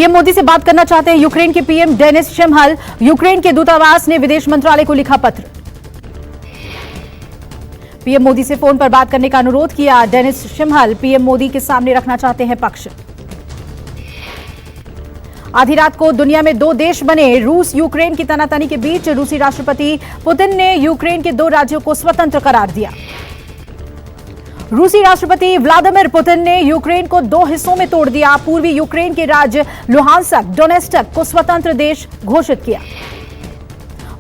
PM Modi से बात करना चाहते हैं यूक्रेन के पीएम डेनिस शिमहल। यूक्रेन के दूतावास ने विदेश मंत्रालय को लिखा पत्र। पीएम मोदी से फोन पर बात करने का अनुरोध किया। डेनिस शिमहल पीएम मोदी के सामने रखना चाहते हैं पक्ष। आधी रात को दुनिया में दो देश बने। रूस यूक्रेन की तनातनी के बीच रूसी राष्ट्रपति पुतिन ने यूक्रेन के दो राज्यों को स्वतंत्र करार दिया। रूसी राष्ट्रपति व्लादिमीर पुतिन ने यूक्रेन को दो हिस्सों में तोड़ दिया। पूर्वी यूक्रेन के राज्य लुहांस्क, डोनेस्टक को स्वतंत्र देश घोषित किया।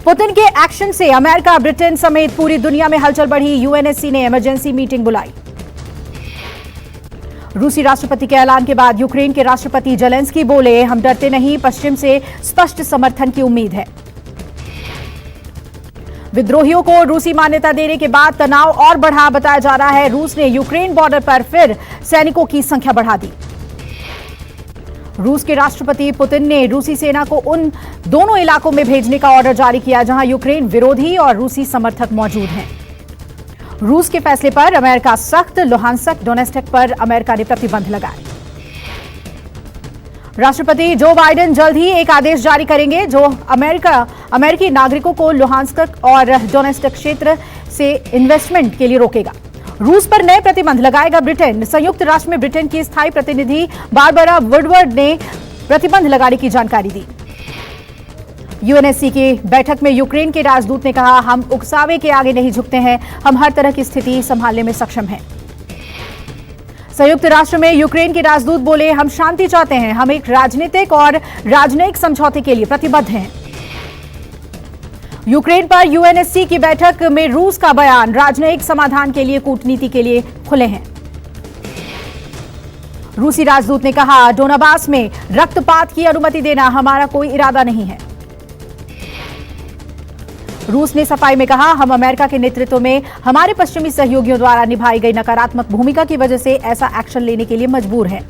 पुतिन के एक्शन से अमेरिका, ब्रिटेन समेत पूरी दुनिया में हलचल बढ़ी। यूएनएससी ने इमरजेंसी मीटिंग बुलाई। रूसी राष्ट्रपति के ऐलान के बाद यूक्रेन के राष्ट्रपति जेलेंस्की बोले, हम डरते नहीं, पश्चिम से स्पष्ट समर्थन की उम्मीद है। विद्रोहियों को रूसी मान्यता देने के बाद तनाव और बढ़ा। बताया जा रहा है रूस ने यूक्रेन बॉर्डर पर फिर सैनिकों की संख्या बढ़ा दी। रूस के राष्ट्रपति पुतिन ने रूसी सेना को उन दोनों इलाकों में भेजने का ऑर्डर जारी किया जहां यूक्रेन विरोधी और रूसी समर्थक मौजूद हैं। रूस के फैसले पर अमेरिका सख्त। लुहांस्क, डोनेस्टक पर अमेरिका ने प्रतिबंध लगाए। राष्ट्रपति जो बाइडेन जल्द ही एक आदेश जारी करेंगे जो अमेरिकी नागरिकों को लुहांस्क और डोनेस्टक क्षेत्र से इन्वेस्टमेंट के लिए रोकेगा। रूस पर नए प्रतिबंध लगाएगा ब्रिटेन। संयुक्त राष्ट्र में ब्रिटेन की स्थायी प्रतिनिधि बारबरा वुडवर्ड ने प्रतिबंध लगाने की जानकारी दी। यूएनएससी की बैठक में यूक्रेन के राजदूत ने कहा, हम उकसावे के आगे नहीं झुकते हैं, हम हर तरह की स्थिति संभालने में सक्षम हैं। संयुक्त राष्ट्र में यूक्रेन के राजदूत बोले, हम शांति चाहते हैं, हम एक राजनीतिक और राजनयिक समझौते के लिए प्रतिबद्ध हैं। यूक्रेन पर यूएनएससी की बैठक में रूस का बयान, राजनयिक समाधान के लिए कूटनीति के लिए खुले हैं। रूसी राजदूत ने कहा, डोनाबास में रक्तपात की अनुमति देना हमारा कोई इरादा नहीं है। रूस ने सफाई में कहा, हम अमेरिका के नेतृत्व में हमारे पश्चिमी सहयोगियों द्वारा निभाई गई नकारात्मक भूमिका की वजह से ऐसा एक्शन लेने के लिए मजबूर हैं।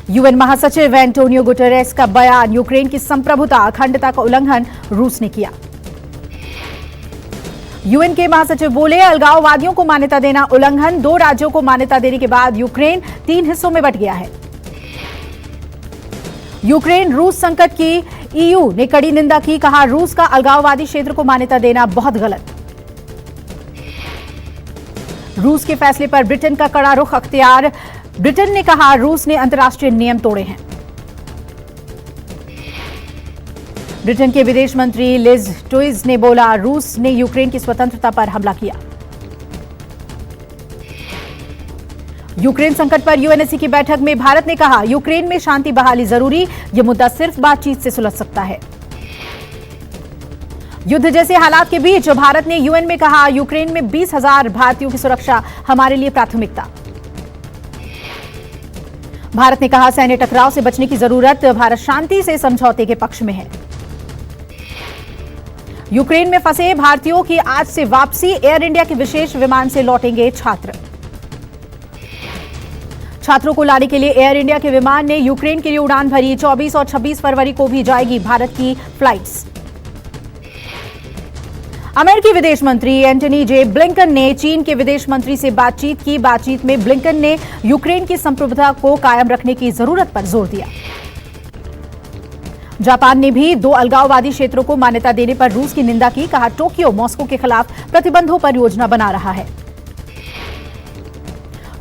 यूएन महासचिव एंटोनियो गुटेरेस का बयान, यूक्रेन की संप्रभुता, अखंडता का उल्लंघन रूस ने किया। यूएन के महासचिव बोले, अलगाववादियों को मान्यता देना उल्लंघन। दो राज्यों को मान्यता देने के बाद यूक्रेन 3 हिस्सों में बंट गया है। यूक्रेन रूस संकट की ईयू ने कड़ी निंदा की। कहा, रूस का अलगाववादी क्षेत्र को मान्यता देना बहुत गलत। रूस के फैसले पर ब्रिटेन का कड़ा रुख अख्तियार। ब्रिटेन ने कहा, रूस ने अंतर्राष्ट्रीय नियम तोड़े हैं। ब्रिटेन के विदेश मंत्री लिज ट्रुस ने बोला, रूस ने यूक्रेन की स्वतंत्रता पर हमला किया। यूक्रेन संकट पर यूएनएससी की बैठक में भारत ने कहा, यूक्रेन में शांति बहाली जरूरी, यह मुद्दा सिर्फ बातचीत से सुलझ सकता है। युद्ध जैसे हालात के बीच भारत ने यूएन में कहा, यूक्रेन में 20,000 भारतीयों की सुरक्षा हमारे लिए प्राथमिकता। भारत ने कहा, सैन्य टकराव से बचने की जरूरत, भारत शांति से समझौते के पक्ष में है। यूक्रेन में फंसे भारतीयों की आज से वापसी। एयर इंडिया के विशेष विमान से लौटेंगे छात्र। छात्रों को लाने के लिए एयर इंडिया के विमान ने यूक्रेन के लिए उड़ान भरी। 24 और 26 फरवरी को भी जाएगी भारत की फ्लाइट्स। अमेरिकी विदेश मंत्री एंटनी जे ब्लिंकन ने चीन के विदेश मंत्री से बातचीत की। बातचीत में ब्लिंकन ने यूक्रेन की संप्रभुता को कायम रखने की जरूरत पर जोर दिया। जापान ने भी दो अलगाववादी क्षेत्रों को मान्यता देने पर रूस की निंदा की। कहा, टोक्यो मॉस्को के खिलाफ प्रतिबंधों पर योजना बना रहा है।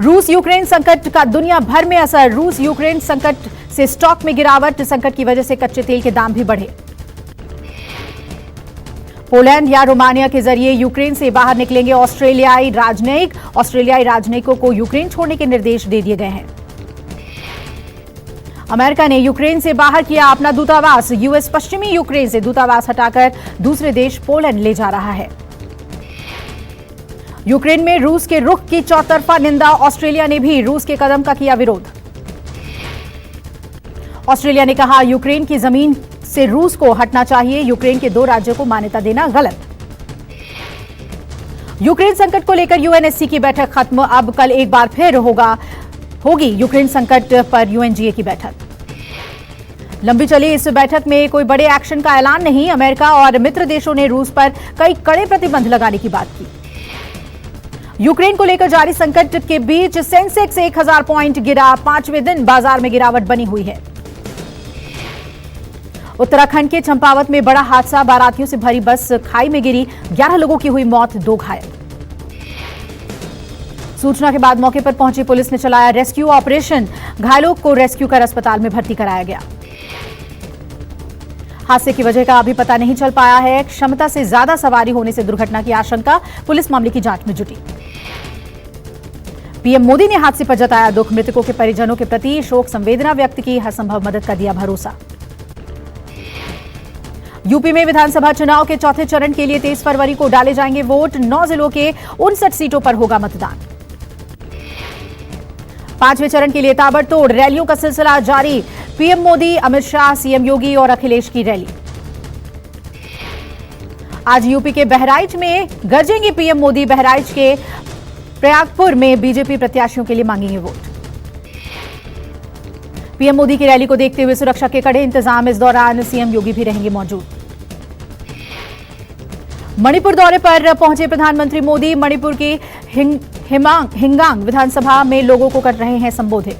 रूस यूक्रेन संकट का दुनिया भर में असर। रूस यूक्रेन संकट से स्टॉक में गिरावट। संकट की वजह से कच्चे तेल के दाम भी बढ़े। पोलैंड या रोमानिया के जरिए यूक्रेन से बाहर निकलेंगे ऑस्ट्रेलियाई राजनयिक। ऑस्ट्रेलियाई राजनयिकों को यूक्रेन छोड़ने के निर्देश दे दिए गए हैं। अमेरिका ने यूक्रेन से बाहर किया अपना दूतावास। यूएस पश्चिमी यूक्रेन से दूतावास हटाकर दूसरे देश पोलैंड ले जा रहा है। यूक्रेन में रूस के रुख की चौतरफा निंदा। ऑस्ट्रेलिया ने भी रूस के कदम का किया विरोध। ऑस्ट्रेलिया ने कहा, यूक्रेन की जमीन से रूस को हटना चाहिए। यूक्रेन के दो राज्यों को मान्यता देना गलत। यूक्रेन संकट को लेकर यूएनएससी की बैठक खत्म। अब कल एक बार फिर होगी यूक्रेन संकट पर यूएनजीए की बैठक। लंबी चली इस बैठक में कोई बड़े एक्शन का ऐलान नहीं। अमेरिका और मित्र देशों ने रूस पर कई कड़े प्रतिबंध लगाने की बात की। यूक्रेन को लेकर जारी संकट के बीच सेंसेक्स 1000 पॉइंट गिरा, 5वें दिन बाजार में गिरावट बनी हुई है। उत्तराखंड के चंपावत में बड़ा हादसा, बारातियों से भरी बस खाई में गिरी, 11 लोगों की हुई मौत, 2 घायल। सूचना के बाद मौके पर पहुंची पुलिस ने चलाया रेस्क्यू ऑपरेशन, घायलों को रेस्क्यू कर अस्पताल में भर्ती कराया गया। हादसे की वजह का अभी पता नहीं चल पाया है। क्षमता से ज्यादा सवारी होने से दुर्घटना की आशंका, पुलिस मामले की जांच में जुटी। पीएम मोदी ने हादसे पर जताया दुख, मृतकों के परिजनों के प्रति शोक संवेदना व्यक्त की, हर संभव मदद का दिया भरोसा। यूपी में विधानसभा चुनाव के चौथे चरण के लिए 23 फरवरी को डाले जाएंगे वोट, 9 जिलों के 59 सीटों पर होगा मतदान। 5वें चरण के लिए ताबड़तोड़ रैलियों का सिलसिला जारी, पीएम मोदी, अमित शाह, सीएम योगी और अखिलेश की रैली। आज यूपी के बहराइच में गरजेंगे पीएम मोदी, बहराइच के प्रयागपुर में बीजेपी प्रत्याशियों के लिए मांगेंगे वोट। पीएम मोदी की रैली को देखते हुए सुरक्षा के कड़े इंतजाम, इस दौरान सीएम योगी भी रहेंगे मौजूद। मणिपुर दौरे पर पहुंचे प्रधानमंत्री मोदी, मणिपुर की हिंगांग विधानसभा में लोगों को कर रहे हैं संबोधित।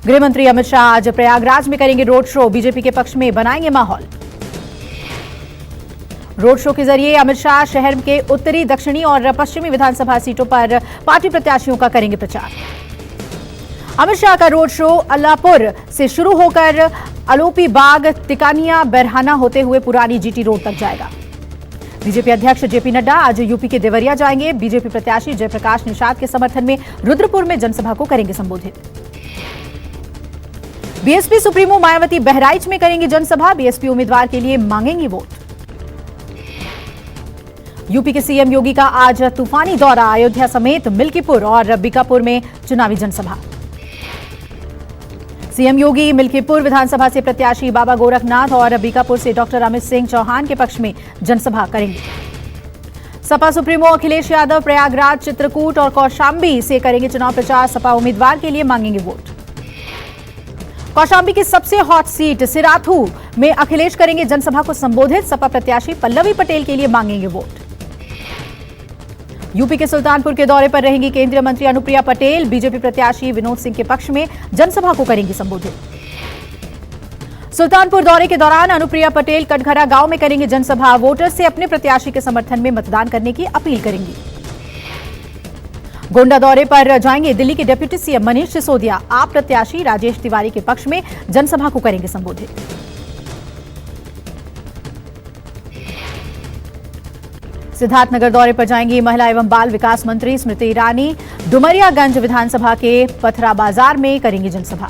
गृह मंत्री अमित शाह आज प्रयागराज में करेंगे रोड शो, बीजेपी के पक्ष में बनाएंगे माहौल। रोड शो के जरिए अमित शाह शहर के उत्तरी, दक्षिणी और पश्चिमी विधानसभा सीटों पर पार्टी प्रत्याशियों का करेंगे प्रचार। अमित शाह का रोड शो अल्लाहपुर से शुरू होकर अलोपी बाग, तिकानिया, बरहाना होते हुए पुरानी जीटी रोड तक जाएगा। बीजेपी अध्यक्ष जेपी नड्डा आज यूपी के देवरिया जाएंगे। बीजेपी प्रत्याशी जयप्रकाश निषाद के समर्थन में रुद्रपुर में जनसभा को करेंगे संबोधित। बीएसपी सुप्रीमो मायावती बहराइच में करेंगी जनसभा, बीएसपी उम्मीदवार के लिए मांगेंगी वोट। यूपी के सीएम योगी का आज तूफानी दौरा, अयोध्या समेत मिल्कीपुर और बीकापुर में चुनावी जनसभा। सीएम योगी मिल्कीपुर विधानसभा से प्रत्याशी बाबा गोरखनाथ और बीकापुर से डॉक्टर अमित सिंह चौहान के पक्ष में जनसभा करेंगे। सपा सुप्रीमो अखिलेश यादव प्रयागराज, चित्रकूट और कौशांबी से करेंगे चुनाव प्रचार, सपा उम्मीदवार के लिए मांगेंगे वोट। कौशांबी की सबसे हॉट सीट सिराथू में अखिलेश करेंगे जनसभा को संबोधित, सपा प्रत्याशी पल्लवी पटेल के लिए मांगेंगे वोट। यूपी के सुल्तानपुर के दौरे पर रहेंगी केंद्रीय मंत्री अनुप्रिया पटेल, बीजेपी प्रत्याशी विनोद सिंह के पक्ष में जनसभा को करेंगी संबोधित। सुल्तानपुर दौरे के दौरान अनुप्रिया पटेल कटघरा गांव में करेंगे जनसभा, वोटर्स से अपने प्रत्याशी के समर्थन में मतदान करने की अपील करेंगी। गोंडा दौरे पर जाएंगे दिल्ली के डिप्टी सीएम मनीष सिसोदिया, आप प्रत्याशी राजेश तिवारी के पक्ष में जनसभा को करेंगे संबोधित। सिद्धार्थनगर दौरे पर जाएंगी महिला एवं बाल विकास मंत्री स्मृति ईरानी, डुमरियागंज विधानसभा के पथरा बाजार में करेंगी जनसभा।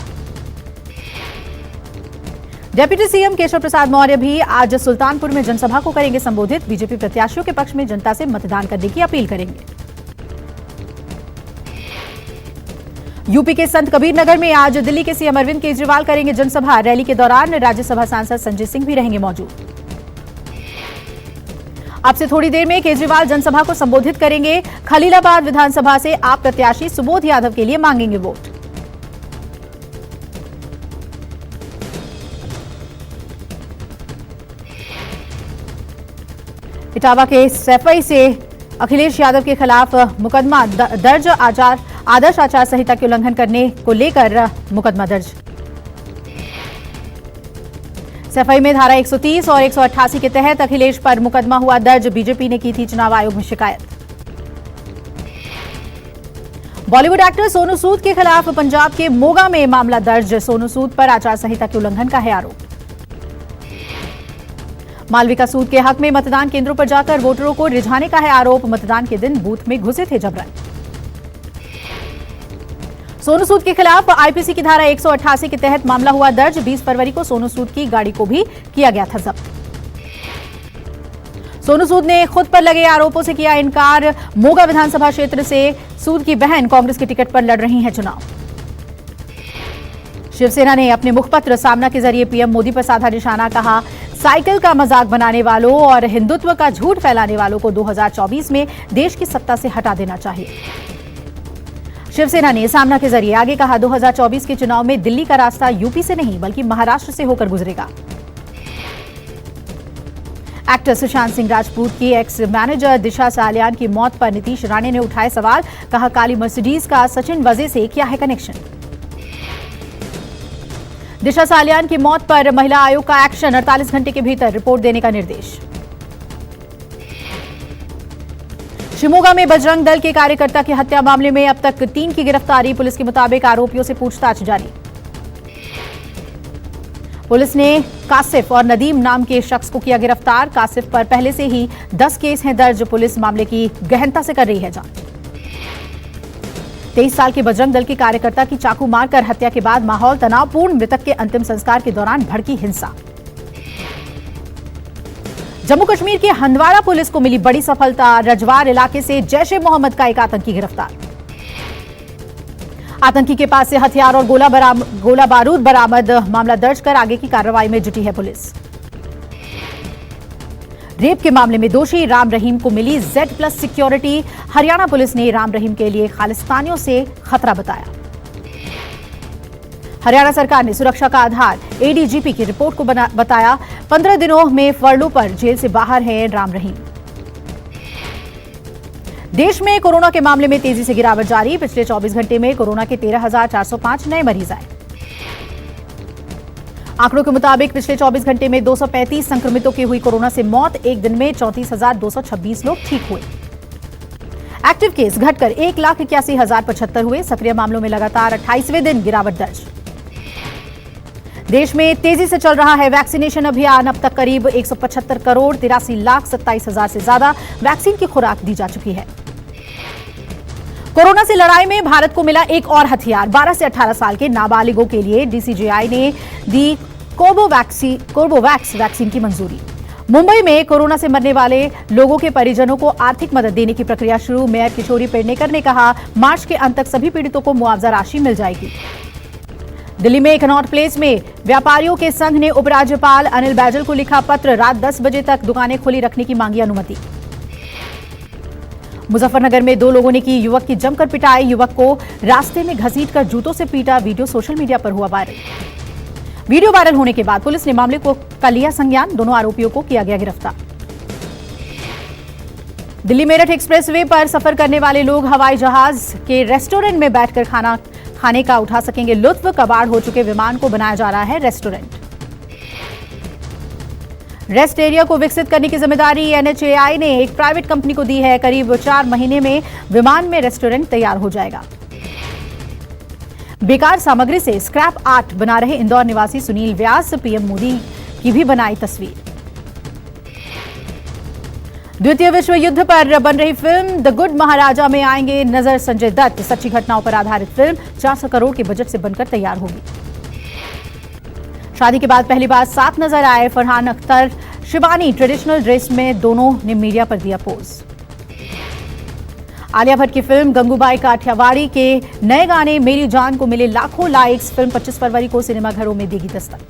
डिप्टी सीएम केशव प्रसाद मौर्य भी आज सुल्तानपुर में जनसभा को करेंगे संबोधित, बीजेपी प्रत्याशियों के पक्ष में जनता से मतदान करने की अपील करेंगे। यूपी के संत कबीर नगर में आज दिल्ली के सीएम अरविंद केजरीवाल करेंगे जनसभा, रैली के दौरान राज्यसभा सांसद संजय सिंह भी रहेंगे मौजूद। अब से थोड़ी देर में केजरीवाल जनसभा को संबोधित करेंगे। खलीलाबाद विधानसभा से आप प्रत्याशी सुबोध यादव के लिए मांगेंगे वोट। इटावा के सैफई से अखिलेश यादव के खिलाफ मुकदमा दर्ज, आदर्श आचार संहिता के उल्लंघन करने को लेकर मुकदमा दर्ज। सफाई में धारा 130 और 188 के तहत अखिलेश पर मुकदमा हुआ दर्ज, बीजेपी ने की थी चुनाव आयोग में शिकायत। बॉलीवुड एक्टर सोनू सूद के खिलाफ पंजाब के मोगा में मामला दर्ज, सोनू सूद पर आचार संहिता के उल्लंघन का है आरोप। मालविका सूद के हक में मतदान केंद्रों पर जाकर वोटरों को रिझाने का है आरोप, मतदान के दिन बूथ में घुसे थे जबरन। सोनू सूद के खिलाफ आईपीसी की धारा 188 के तहत मामला हुआ दर्ज, 20 फरवरी को सोनू सूद की गाड़ी को भी किया गया था जब्त। सोनू सूद ने खुद पर लगे आरोपों से किया इनकार, मोगा विधानसभा क्षेत्र से सूद की बहन कांग्रेस के टिकट पर लड़ रही हैं चुनाव। शिवसेना ने अपने मुखपत्र सामना के जरिए पीएम मोदी पर साधा निशाना, कहा साइकिल का मजाक बनाने वालों और हिंदुत्व का झूठ फैलाने वालों को 2024 में देश की सत्ता से हटा देना चाहिए। शिवसेना ने सामना के जरिए आगे कहा, 2024 के चुनाव में दिल्ली का रास्ता यूपी से नहीं बल्कि महाराष्ट्र से होकर गुजरेगा। एक्टर सुशांत सिंह राजपूत की एक्स मैनेजर दिशा सालियान की मौत पर नीतीश राणे ने उठाए सवाल। कहा, काली मर्सिडीज का सचिन वजह से क्या है कनेक्शन। दिशा सालियान की मौत पर महिला आयोग का एक्शन, 48 घंटे के भीतर रिपोर्ट देने का निर्देश। शिमोगा में बजरंग दल के कार्यकर्ता की हत्या मामले में अब तक 3 की गिरफ्तारी। पुलिस के मुताबिक आरोपियों से पूछताछ जारी। पुलिस ने कासिफ और नदीम नाम के शख्स को किया गिरफ्तार। कासिफ पर पहले से ही 10 केस हैं दर्ज। पुलिस मामले की गहनता से कर रही है जांच। 23 साल के बजरंग दल के कार्यकर्ता की चाकू मारकर हत्या के बाद माहौल तनावपूर्ण। मृतक के अंतिम संस्कार के दौरान भड़की हिंसा। जम्मू कश्मीर के हंदवाड़ा पुलिस को मिली बड़ी सफलता। रजवार इलाके से जैश-ए-मोहम्मद का एक आतंकी गिरफ्तार। आतंकी के पास से हथियार और गोला बारूद बरामद। मामला दर्ज कर आगे की कार्रवाई में जुटी है पुलिस। रेप के मामले में दोषी राम रहीम को मिली Z+ सिक्योरिटी। हरियाणा पुलिस ने राम रहीम के लिए खालिस्तानियों से खतरा बताया। हरियाणा सरकार ने सुरक्षा का आधार ADGP की रिपोर्ट को बताया। 15 दिनों में फरलू पर जेल से बाहर हैं राम रहीम। देश में कोरोना के मामले में तेजी से गिरावट जारी। पिछले 24 घंटे में कोरोना के 13,405 नए मरीज आए। आंकड़ों के मुताबिक पिछले 24 घंटे में 235 संक्रमितों की हुई कोरोना से मौत। एक दिन में 34,226 लोग ठीक हुए। एक्टिव केस घटकर 1,81,075 हुए। सक्रिय मामलों में लगातार 28वें दिन गिरावट दर्ज। देश में तेजी से चल रहा है वैक्सीनेशन अभियान। अब तक करीब 175 करोड़ 83,27,000 से ज्यादा वैक्सीन की खुराक दी जा चुकी है। कोरोना से लड़ाई में भारत को मिला एक और हथियार। 12 से 18 साल के नाबालिगों के लिए DCGI ने दी कोर्बोवैक्स वैक्सीन की मंजूरी। मुंबई में कोरोना से मरने वाले लोगों के परिजनों को आर्थिक मदद देने की प्रक्रिया शुरू। मेयर किशोरी पेडनेकर ने कहा, मार्च के अंत तक सभी पीड़ितों को मुआवजा राशि मिल जाएगी। दिल्ली में कनॉट प्लेस में व्यापारियों के संघ ने उपराज्यपाल अनिल बैजल को लिखा पत्र। रात 10 बजे तक दुकानें खुली रखने की मांगी अनुमति। मुजफ्फरनगर में 2 लोगों ने की युवक की जमकर पिटाई। युवक को रास्ते में घसीटकर जूतों से पीटा। वीडियो सोशल मीडिया पर हुआ वायरल। वीडियो वायरल होने के बाद पुलिस ने मामले का लिया संज्ञान। दोनों आरोपियों को किया गया गिरफ्तार। दिल्ली मेरठ एक्सप्रेसवे पर सफर करने वाले लोग हवाई जहाज के रेस्टोरेंट में बैठकर खाने का उठा सकेंगे लुत्फ। कबाड़ हो चुके विमान को बनाया जा रहा है रेस्टोरेंट। रेस्ट एरिया को विकसित करने की जिम्मेदारी NHAI ने एक प्राइवेट कंपनी को दी है। करीब 4 महीने में विमान में रेस्टोरेंट तैयार हो जाएगा। बेकार सामग्री से स्क्रैप आर्ट बना रहे इंदौर निवासी सुनील व्यास। PM मोदी की भी बनाई तस्वीर। द्वितीय विश्व युद्ध पर बन रही फिल्म द गुड महाराजा में आएंगे नजर संजय दत्त। सच्ची घटनाओं पर आधारित फिल्म 400 करोड़ के बजट से बनकर तैयार होगी। शादी के बाद पहली बार साथ नजर आए फरहान अख्तर शिबानी। ट्रेडिशनल ड्रेस में दोनों ने मीडिया पर दिया पोज। आलिया भट्ट की फिल्म गंगूबाई काठियावाड़ी के नए गाने मेरी जान को मिले लाखों लाइक्स। फिल्म 25 फरवरी को सिनेमाघरों में देगी दस्तक।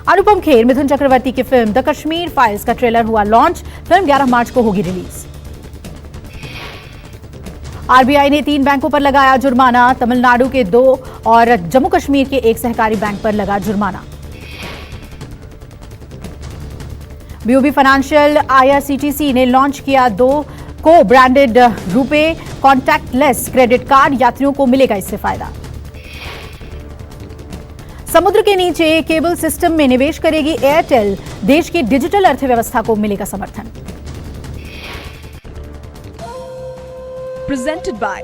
अनुपम खेर मिथुन चक्रवर्ती की फिल्म द कश्मीर फाइल्स का ट्रेलर हुआ लॉन्च। फिल्म 11 मार्च को होगी रिलीज। RBI ने 3 बैंकों पर लगाया जुर्माना। तमिलनाडु के 2 और जम्मू कश्मीर के 1 सहकारी बैंक पर लगा जुर्माना। BOB फाइनेंशियल IRCTC ने लॉन्च किया 2 को branded RuPay contactless credit card. यात्रियों को मिलेगा इससे फायदा। समुद्र के नीचे केबल सिस्टम में निवेश करेगी एयरटेल। देश की डिजिटल अर्थव्यवस्था को मिलेगा समर्थन। Presented by